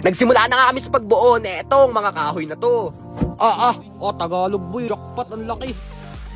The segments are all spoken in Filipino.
Nagsimula na nga kami sa pagbuo na etong mga kahoy na to. Tagalog boy, jackpot, ang laki.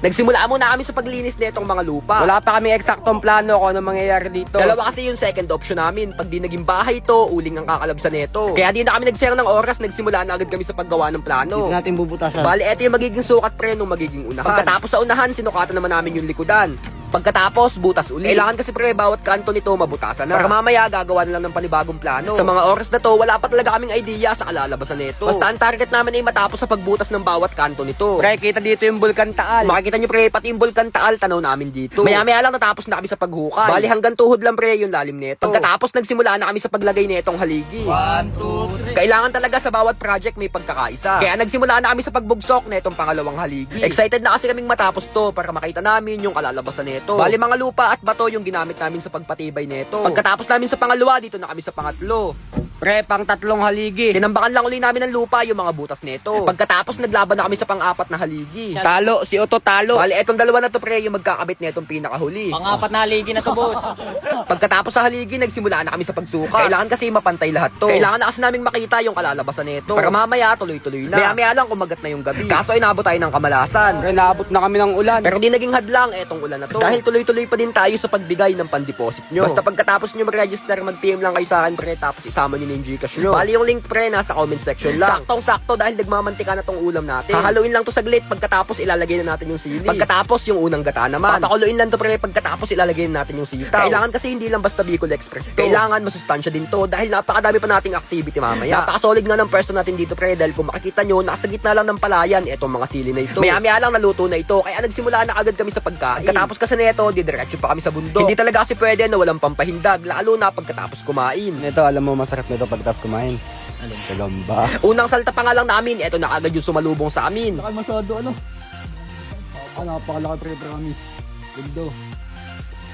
Nagsimula muna kami sa paglinis na itong mga lupa. Wala pa kami eksaktong plano kung ano mangyayari dito. Dalawa kasi yung second option namin. Pag di naging bahay to, uling ang kakalabsan nito. Kaya di na kami nagsayang ng oras, nagsimula na agad kami sa paggawa ng plano. Dito natin bubutasan. Bali, eto yung magiging sukat pre nung magiging unahan. Pagkatapos sa unahan, sinukatan naman namin yung likudan. Pagkatapos, butas uli. Kailangan kasi pre, bawat kanto nito mabutasan na. Para mamaya, gagawa na lang ng panibagong plano. Sa mga oras na to, wala pa talaga kaming idea sa kalalabasan nito. Basta ang target namin ay matapos sa pagbutas ng bawat kanto nito. Pre, kita dito yung Bulkan Taal. Makikita nyo pre, pati yung Bulkan Taal, tanaw namin dito. Maya-maya lang natapos na kami sa paghukay. Bali hanggang tuhod lang pre, yung lalim nito. Pagkatapos, nagsimula na kami sa paglagay nitong haligi. 1, 2, 3. Kailangan talaga sa bawat project may pagkakaisa. Kaya nagsimula na kami sa pagbugsok na itong pangalawang haligi. Excited na kasi kaming matapos to para makita namin yung kalalabasan nito. Bali mga lupa at bato yung ginamit namin sa pagpatibay nito. Pagkatapos namin sa pangalawa, dito na kami sa pangatlo. Pre, pang 3 haligi. Tinambakan lang uli namin ng lupa yung mga butas nito. Pagkatapos naglaban na kami sa pang-4 na haligi. Talo, si Otto talo. Bali etong dalawa na to pre yung magkakabit na itong pinakahuli. Pang-4 na haligi na to, boss. Pagkatapos sa haligi, nagsimula na kami sa pagsuka. Kailangan kasi mapantay lahat to. Kailangan na kasi namin makita yung kalalabasan nito. Para mamaya tuloy-tuloy na. Maya-maya lang kumagat na yung gabi. Kaso inabot tayo ng kamalasan. Pre, naabot na kami ng ulan. Pero di naging hadlang etong ulan na to. Dahil tuloy-tuloy pa din tayo sa pagbigay ng pan-deposit nyo. Basta pagkatapos nyo mag-register, mag-PM lang kayo sa akin pre, tapos isama nyo na yung Gcash nyo. Bali yung link pre, nasa comment section lang. Saktong-sakto dahil nagmamantika na tong ulam natin. Hahaluin lang to saglit, pagkatapos ilalagay na natin yung sili. Pagkatapos yung unang gata naman. Papakuluin lang to pre, pagkatapos ilalagay na natin yung sitaw. Kailangan kasi hindi lang basta Bicol Express to. Kailangan masustansya din to dahil napakadami pa nating activity mamaya. Napakasolid nga ng person natin dito pre, dahil kung makikita nyo, nasa gitna lang ng palayan etong mga sili na ito. Maya-maya lang naluto na ito, kaya nagsimula na agad kami sa pagkain. Pagkatapos kasi nito, didiretso pa kami sa bundok. Hindi talaga kasi pwede na walang pampahindag, lalo na pagkatapos kumain. Ito, alam mo, masarap nito pagkatapos kumain. Alin? Sa gamba. Unang salta pa nga lang namin, eto na agad yung sumalubong sa amin. Nakal masyado, napakalaki pre, promise. Ganda.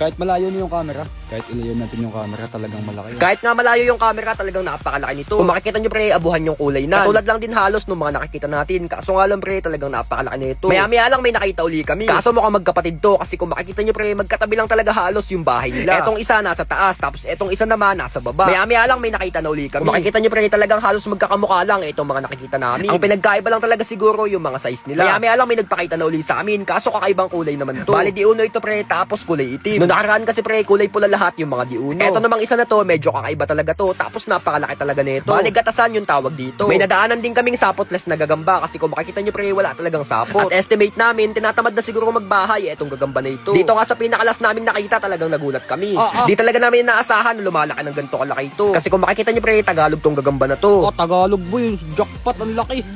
Kahit malayo na yung camera, kahit ilayo natin yung camera, talagang malaki. Kahit nga malayo yung camera, talagang napakalaki nito. Kung makikita nyo pre, abuhan yung kulay na. Katulad lang din halos nung mga nakikita natin. Kaso nga lang pre, talagang napakalaki nito. Maya-maya lang may nakita uli kami. Kaso mukhang magkapatid to. Kasi kung makikita nyo pre, magkatabi lang talaga halos yung bahay nila. Etong isa nasa taas, tapos etong isa naman nasa baba. Maya-maya lang may nakita na uli kami. Kung makikita nyo pre, talagang halos magkakamukha lang itong mga nakikita namin. Ang pinagkaiba lang talaga siguro yung mga size nila. Maya-maya lang may nagpakita na uli sa amin. Kaso kakaibang kulay naman to. Bali di uno ito pre, tapos kulay itim. Nung nakaraan kasi pre, kulay pula lahat yung mga diuno. Eto namang isa na to, medyo kakaiba talaga to. Tapos napakalaki talaga nito. Bali gatasan yung tawag dito. May nadaanan din kaming sapotless na gagamba kasi kung makikita nyo pre, wala talagang sapot. At estimate namin, tinatamad na siguro magbahay etong gagamba na ito. Dito nga sa pinakalas naming nakita, talagang nagulat kami. Di talaga namin inaasahan na lumalaki ng ganito kalaki ito. Kasi kung makikita nyo pre, Tagalog tong gagamba na to. Tagalog boy, jackpot, ang laki.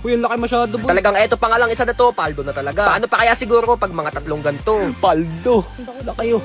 Uy, ang laki masyado boy. Talagang eto pa nga lang isa na to, paldo na talaga. Paano pa kaya siguro pag mga tatlong ganto? Paldo. Ang laki yun.